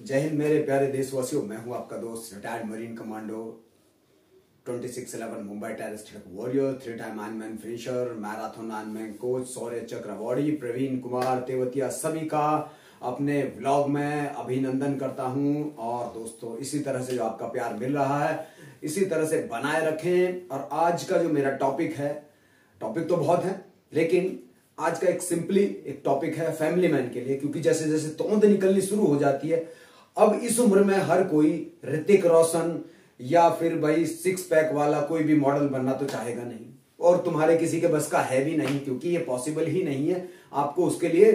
जय हिंद मेरे प्यारे देशवासियों, मैं हूं आपका दोस्त retired marine commando 2611 Mumbai terrorist warrior, 3 time ironman finisher, marathon ironman coach, Shaurya Chakra awardee Praveen Kumar Tewatia सभी का अपने व्लॉग में अभिनंदन करता हूं। और दोस्तों, इसी तरह से जो आपका प्यार मिल रहा है इसी तरह से बनाए रखें। और आज का जो मेरा टॉपिक है, टॉपिक तो बहुत है लेकिन आज का एक टॉपिक है फैमिली मैन के लिए, क्योंकि जैसे जैसे तोंद निकलनी शुरू हो जाती है, अब इस उम्र में हर कोई ऋतिक रोशन या फिर भाई 6 पैक वाला कोई भी मॉडल बनना तो चाहेगा नहीं, और तुम्हारे किसी के बस का है भी नहीं, क्योंकि ये पॉसिबल ही नहीं है। आपको उसके लिए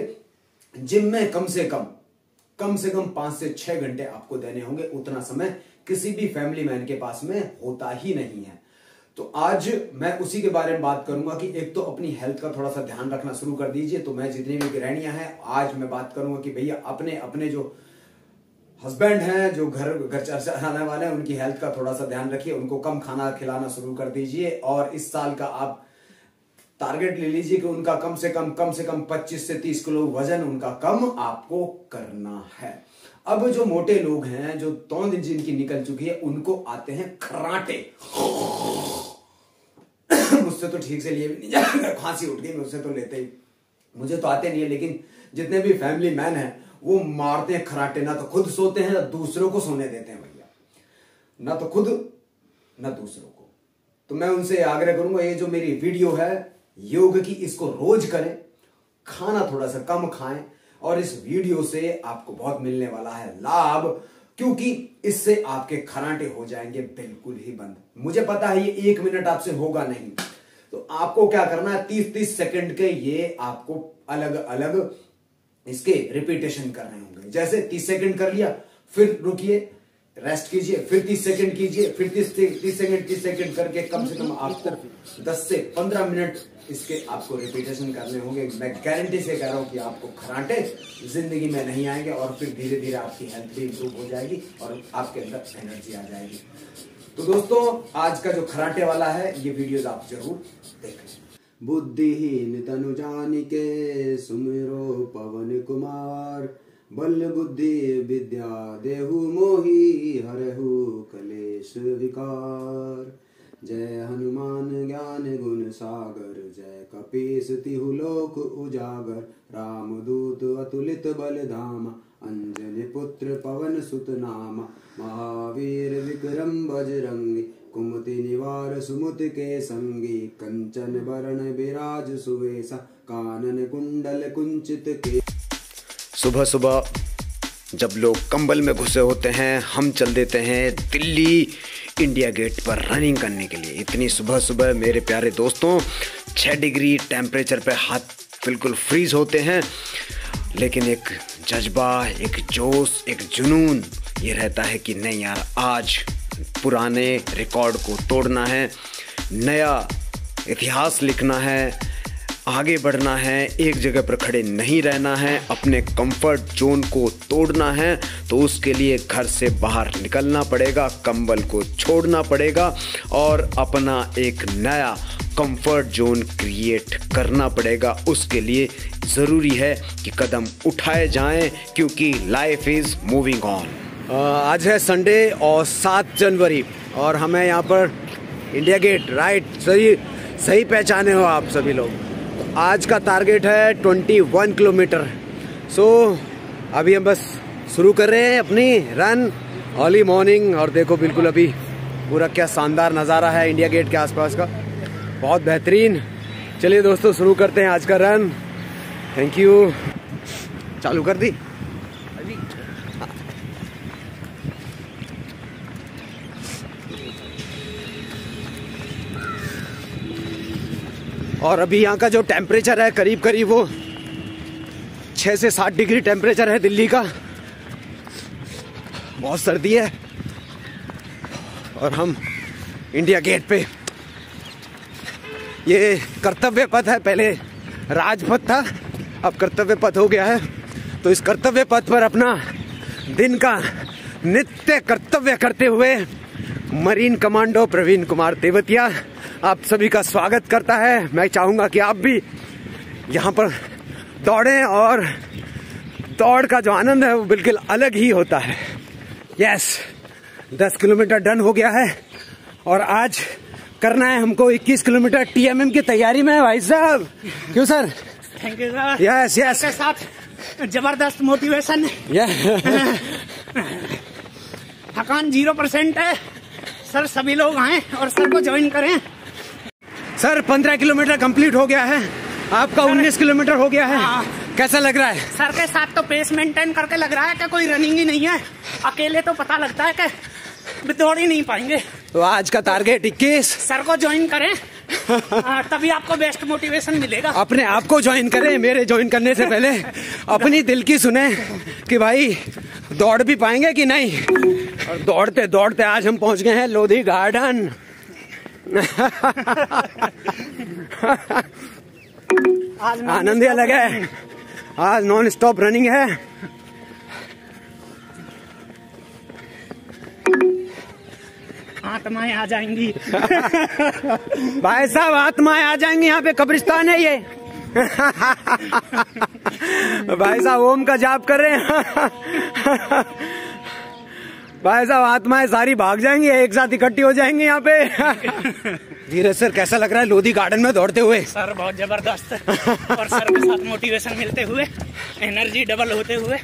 जिम में कम से कम 5 से 6 घंटे आपको देने होंगे। उतना समय किसी भी फैमिली मैन के पास में होता ही नहीं है। तो आज मैं उसी के बारे में बात करूंगा कि एक तो अपनी हेल्थ का थोड़ा सा ध्यान रखना शुरू कर दीजिए। तो मैं जितनी भी गृहिणियां हैं, आज मैं बात करूंगा कि भैया अपने जो हस्बैंड हैं, जो घर चलाने वाले हैं, उनकी हेल्थ का थोड़ा सा ध्यान रखिए, उनको कम खाना खिलाना शुरू कर दीजिए। और इस साल का आप टारगेट ले लीजिए कि उनका कम से कम 25 से 30 किलो वजन उनका कम आपको करना है। अब जो मोटे लोग हैं, जो तोंद जिनकी निकल चुकी है, उनको आते हैं खर्राटे। मुझसे तो ठीक से लिए भी नहीं जाएगा, खांसी उठ गई मुझसे तो लेते ही, मुझे तो आते नहीं है, लेकिन जितने भी फैमिली मैन हैं वो मारते हैं खर्राटे। ना तो खुद सोते हैं ना दूसरों को सोने देते हैं भैया, ना तो खुद ना दूसरों को। तो मैं उनसे आग्रह करूंगा, ये जो मेरी वीडियो है योग की, इसको रोज करें, खाना थोड़ा सा कम खाएं, और इस वीडियो से आपको बहुत मिलने वाला है लाभ, क्योंकि इससे आपके खर्राटे हो जाएंगे बिल्कुल ही बंद। मुझे पता है ये 1 मिनट आपसे होगा नहीं, तो आपको क्या करना है, 30-30 सेकंड के ये आपको अलग अलग इसके रिपीटेशन करने होंगे। जैसे 30 सेकंड कर लिया, फिर रुकिए, रेस्ट कीजिए, फिर 30 सेकंड कीजिए, फिर 30 सेकंड करके कम से कम आपको 10 से 15 मिनट इसके आपको रिपीटेशन करने होंगे। मैं गारंटी से कह रहा हूं कि आपको खर्राटे जिंदगी में नहीं आएंगे, और फिर धीरे धीरे आपकी हेल्थ भी इंप्रूव हो जाएगी और आपके अंदर एनर्जी आ जाएगी। तो दोस्तों, आज का जो खर्राटे वाला है ये वीडियोस आप जरूर देखें। बुद्धिहीन तनु जानिके सुमिरो पवन कुमार, बल बुद्धि विद्या देहु मोहि हरहु कलेश विकार। जय हनुमान ज्ञान गुण सागर, जय कपीस तिहु लोक उजागर। रामदूत अतुलित बल धामा, अंजनी पुत्र पवन सुत नामा। महावीर विक्रम बजरंगी, कुमति निवार सुमति के संगी। कंचन बरण विराज सुवेशा, कानन कुंडल कुंचित के। सुबह सुबह जब लोग कंबल में घुसे होते हैं, हम चल देते हैं दिल्ली इंडिया गेट पर रनिंग करने के लिए। इतनी सुबह सुबह मेरे प्यारे दोस्तों, 6 डिग्री टेम्परेचर पे हाथ बिल्कुल फ्रीज होते हैं, लेकिन एक जज्बा, एक जोश, एक जुनून ये रहता है कि नहीं यार, आज पुराने रिकॉर्ड को तोड़ना है, नया इतिहास लिखना है, आगे बढ़ना है, एक जगह पर खड़े नहीं रहना है, अपने कंफर्ट जोन को तोड़ना है। तो उसके लिए घर से बाहर निकलना पड़ेगा, कंबल को छोड़ना पड़ेगा और अपना एक नया कंफर्ट जोन क्रिएट करना पड़ेगा। उसके लिए ज़रूरी है कि कदम उठाए जाएं, क्योंकि लाइफ इज़ मूविंग ऑन। आज है संडे और 7 जनवरी, और हमें यहाँ पर इंडिया गेट, राइट, सही पहचाने हो आप सभी लोग। आज का टारगेट है 21 किलोमीटर। सो अभी हम बस शुरू कर रहे हैं अपनी रन अर्ली मॉर्निंग। और देखो बिल्कुल अभी पूरा क्या शानदार नज़ारा है इंडिया गेट के आसपास का, बहुत बेहतरीन। चलिए दोस्तों, शुरू करते हैं आज का रन। Thank you. चालू कर दी। और अभी यहाँ का जो टेम्परेचर है करीब वो 6 से 7 डिग्री टेम्परेचर है दिल्ली का। बहुत सर्दी है और हम इंडिया गेट पे, ये कर्तव्य पथ है, पहले राजपथ था, अब कर्तव्य पथ हो गया है। तो इस कर्तव्य पथ पर अपना दिन का नित्य कर्तव्य करते हुए मरीन कमांडो प्रवीण कुमार तेवतिया आप सभी का स्वागत करता है। मैं चाहूँगा कि आप भी यहाँ पर दौड़ें और दौड़ का जो आनंद है वो बिल्कुल अलग ही होता है। यस, 10 किलोमीटर डन हो गया है और आज करना है हमको 21 किलोमीटर। TMM की तैयारी में है भाई साहब। क्यों sir? Thank you sir. Yes yes, के साथ जबरदस्त मोटिवेशन। थकान 0% है सर। सभी लोग आए और सर को ज्वाइन करें। सर 15 किलोमीटर कंप्लीट हो गया है, आपका 19 किलोमीटर हो गया है। कैसा लग रहा है? सर के साथ तो पेस मेंटेन करके लग रहा है कि कोई रनिंग ही नहीं है। अकेले तो पता लगता है कि दौड़ ही नहीं पाएंगे। तो आज का टारगेट 21। सर को ज्वाइन करें तभी आपको बेस्ट मोटिवेशन मिलेगा। अपने आप को ज्वाइन करें, मेरे ज्वाइन करने से पहले अपनी दिल की सुने कि भाई दौड़ भी पाएंगे कि नहीं। और दौड़ते दौड़ते आज हम पहुंच गए हैं लोधी गार्डन। आनंद ही अलग है। आज नॉन स्टॉप रनिंग है। आत्माएं आ जाएंगी। भाई साहब आत्माएं आ जाएंगी, यहाँ पे कब्रिस्तान है ये। भाई साहब ओम का जाप कर रहे हैं। भाई साहब आत्माएं सारी भाग जाएंगी, एक साथ इकट्ठी हो जाएंगी यहाँ पे। धीरज सर कैसा लग रहा है लोधी गार्डन में दौड़ते हुए? सर बहुत जबरदस्त। और सर के साथ मोटिवेशन मिलते हुए, एनर्जी डबल होते हुए,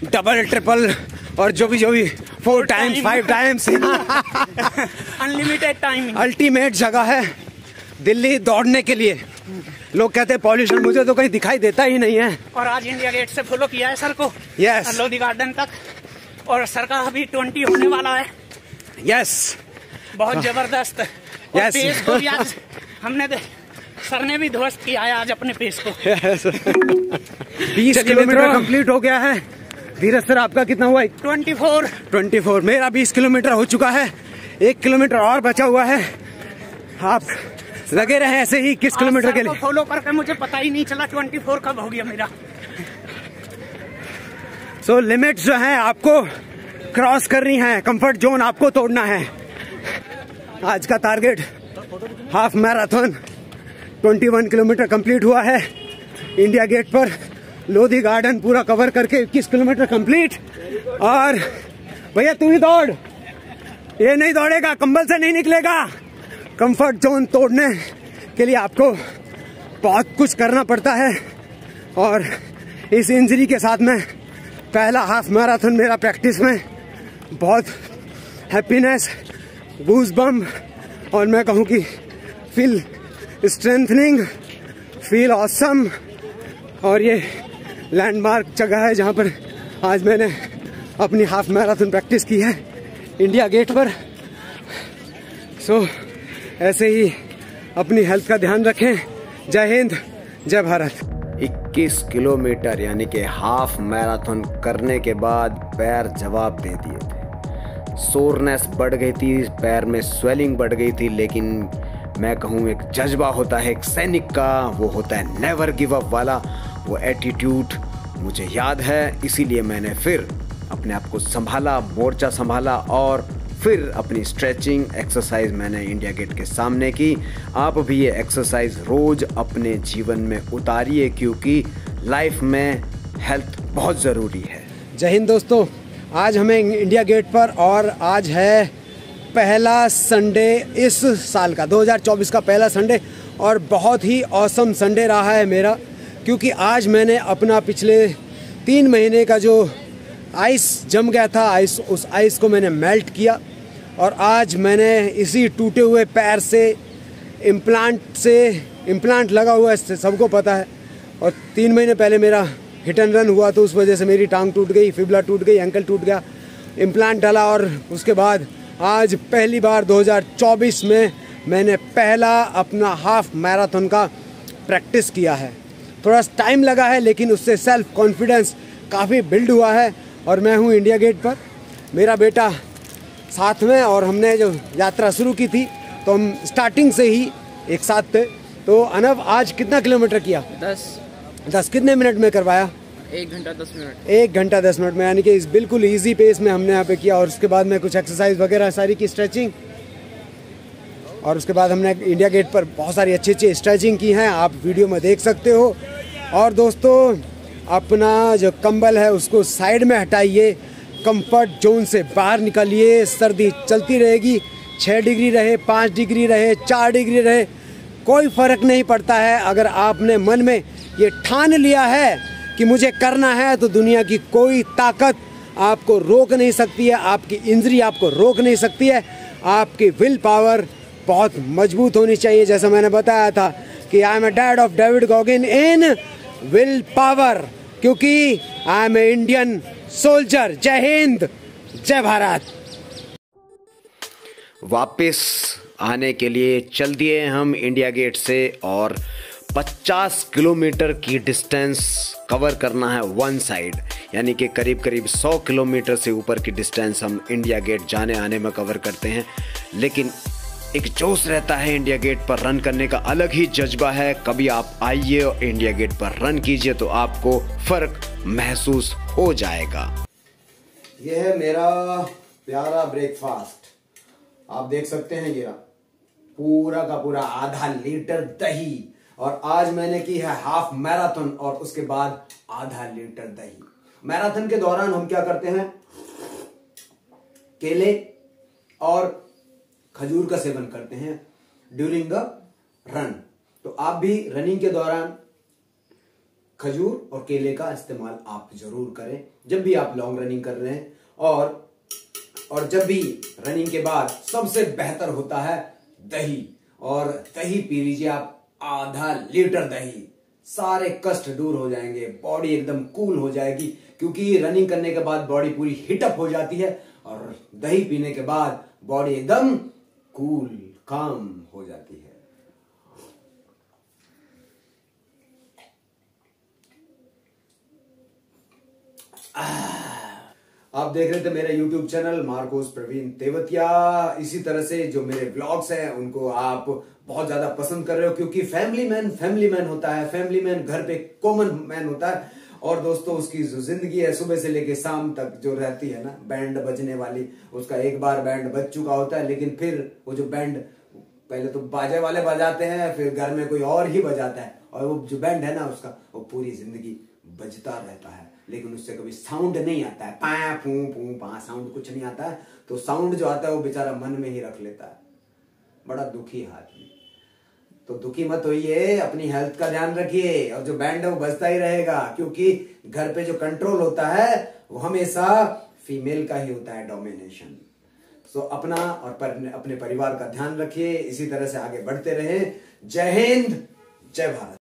डबल ट्रिपल और जो भी 4 times 5 times unlimited time. Ultimate जगह है दिल्ली दौड़ने के लिए। लोग कहते हैं पॉल्यूशन, मुझे तो कहीं दिखाई देता ही नहीं है। और आज इंडिया गेट से फॉलो किया है सर को। यस, लोधी गार्डन तक। और सर का अभी 20 होने वाला है। यस, बहुत जबरदस्त। यस, पेस को भी आज हमने सर ने भी ध्वस्त किया है आज अपने पेस को। 20 किलोमीटर कंप्लीट हो गया है। धीरज सर आपका कितना हुआ? 24। मेरा 20 किलोमीटर हो चुका है। 1 किलोमीटर और बचा हुआ है। आप लगे रहे ऐसे ही 21 किलोमीटर के लिए। फॉलो करके मुझे पता ही नहीं चला 24 कब हो गया मेरा। सो लिमिट्स जो है आपको क्रॉस करनी है, कंफर्ट जोन आपको तोड़ना है। आज का target half marathon 21 kilometre complete हुआ है। इंडिया गेट पर लोधी गार्डन पूरा कवर करके 21 किलोमीटर कंप्लीट। और भैया तू ही दौड़, ये नहीं दौड़ेगा, कंबल से नहीं निकलेगा। कंफर्ट जोन तोड़ने के लिए आपको बहुत कुछ करना पड़ता है। और इस इंजरी के साथ में पहला हाफ मैराथन मेरा प्रैक्टिस में बहुत हैप्पीनेस, गूज बम्प और मैं कहूँ कि फील स्ट्रेंथनिंग, फील ऑसम। और ये लैंडमार्क जगह है जहाँ पर आज मैंने अपनी हाफ मैराथन प्रैक्टिस की है, इंडिया गेट पर। सो ऐसे ही अपनी हेल्थ का ध्यान रखें। जय हिंद, जय भारत। 21 किलोमीटर यानी कि हाफ मैराथन करने के बाद पैर जवाब दे दिए थे। सोरनेस बढ़ गई थी, पैर में स्वेलिंग बढ़ गई थी, लेकिन मैं कहूँ एक जज्बा होता है एक सैनिक का, वो होता है नेवर गिव अप वाला। वो एटीट्यूड मुझे याद है, इसीलिए मैंने फिर अपने आप को संभाला, मोर्चा संभाला और फिर अपनी स्ट्रेचिंग एक्सरसाइज मैंने इंडिया गेट के सामने की। आप भी ये एक्सरसाइज रोज़ अपने जीवन में उतारिए, क्योंकि लाइफ में हेल्थ बहुत ज़रूरी है। जय हिंद दोस्तों, आज हमें इंडिया गेट पर, और आज है पहला संडे इस साल का, 2024 का पहला संडे, और बहुत ही ऑसम संडे रहा है मेरा, क्योंकि आज मैंने अपना पिछले 3 महीने का जो आइस जम गया था, उस आइस को मैंने मेल्ट किया। और आज मैंने इसी टूटे हुए पैर से इम्प्लांट लगा हुआ है, सबको पता है। और 3 महीने पहले मेरा हिट एंड रन हुआ, तो उस वजह से मेरी टांग टूट गई, फिबुला टूट गई, एंकल टूट गया, इम्प्लांट डाला। और उसके बाद आज पहली बार 2024 में मैंने पहला अपना हाफ मैराथन का प्रैक्टिस किया है। थोड़ा टाइम लगा है, लेकिन उससे सेल्फ कॉन्फिडेंस काफ़ी बिल्ड हुआ है। और मैं हूँ इंडिया गेट पर, मेरा बेटा साथ में, और हमने जो यात्रा शुरू की थी तो हम स्टार्टिंग से ही एक साथ थे। तो अनव आज कितना किलोमीटर किया? 10 कितने मिनट में करवाया? 1 घंटा 10 मिनट। 1 घंटा 10 मिनट में, यानी कि इस बिल्कुल इजी पेस में हमने यहाँ पे किया। और उसके बाद में कुछ एक्सरसाइज वगैरह सारी की, स्ट्रेचिंग। और उसके बाद हमने इंडिया गेट पर बहुत सारी अच्छी स्ट्रेचिंग की हैं, आप वीडियो में देख सकते हो। और दोस्तों अपना जो कंबल है उसको साइड में हटाइए, कंफर्ट जोन से बाहर निकलिए। सर्दी चलती रहेगी, 6 डिग्री रहे, 5 डिग्री रहे, 4 डिग्री रहे, कोई फर्क नहीं पड़ता है। अगर आपने मन में ये ठान लिया है कि मुझे करना है, तो दुनिया की कोई ताकत आपको रोक नहीं सकती है, आपकी इंजरी आपको रोक नहीं सकती है। आपकी विल पावर बहुत मजबूत होनी चाहिए। जैसा मैंने बताया था कि I am a dad of David Goggin in will power, क्योंकि I am a Indian soldier. जय हिंद, जय भारत। वापस आने के लिए चल दिए हम इंडिया गेट से और 50 किलोमीटर की डिस्टेंस कवर करना है वन साइड, यानी कि करीब करीब 100 किलोमीटर से ऊपर की डिस्टेंस हम इंडिया गेट जाने आने में कवर करते हैं। लेकिन एक जोश रहता है इंडिया गेट पर रन करने का, अलग ही जज्बा है। कभी आप आइए और इंडिया गेट पर रन कीजिए तो आपको फर्क महसूस हो जाएगा। यह है मेरा प्यारा ब्रेकफास्ट, आप देख सकते हैं। ये पूरा का पूरा आधा लीटर दही, और आज मैंने की है हाफ मैराथन और उसके बाद आधा लीटर दही। मैराथन के दौरान हम क्या करते हैं, केले और खजूर का सेवन करते हैं ड्यूरिंग द रन। तो आप भी रनिंग के दौरान खजूर और केले का इस्तेमाल आप जरूर करें जब भी आप लॉन्ग रनिंग कर रहे हैं। और जब भी रनिंग के बाद सबसे बेहतर होता है दही, और दही पी लीजिए आप, आधा लीटर दही, सारे कष्ट दूर हो जाएंगे, बॉडी एकदम कूल हो जाएगी। क्योंकि रनिंग करने के बाद बॉडी पूरी हीटअप हो जाती है, और दही पीने के बाद बॉडी एकदम कूल काम हो जाती है। आप देख रहे थे मेरा YouTube चैनल मार्कोस प्रवीण तेवतिया। इसी तरह से जो मेरे ब्लॉग्स हैं उनको आप बहुत ज्यादा पसंद कर रहे हो, क्योंकि फैमिली मैन होता है। फैमिली मैन घर पे कॉमन मैन होता है, और दोस्तों उसकी जो जिंदगी है सुबह से लेके शाम तक जो रहती है ना, बैंड बजने वाली, उसका एक बार बैंड बज चुका होता है, लेकिन फिर वो जो बैंड पहले तो बाजे वाले बजाते हैं, फिर घर में कोई और ही बजाता है, और वो जो बैंड है ना उसका वो पूरी जिंदगी बजता रहता है, लेकिन उससे कभी साउंड नहीं आता है। पा फू फू पा साउंड कुछ नहीं आता है। तो साउंड जो आता है वो बेचारा मन में ही रख लेता है। बड़ा दुखी आदमी। तो दुखी मत होइए, अपनी हेल्थ का ध्यान रखिए, और जो बैंड है वो बजता ही रहेगा, क्योंकि घर पे जो कंट्रोल होता है वो हमेशा फीमेल का ही होता है, डोमिनेशन। सो अपना और अपने परिवार का ध्यान रखिए, इसी तरह से आगे बढ़ते रहें। जय हिंद, जय भारत।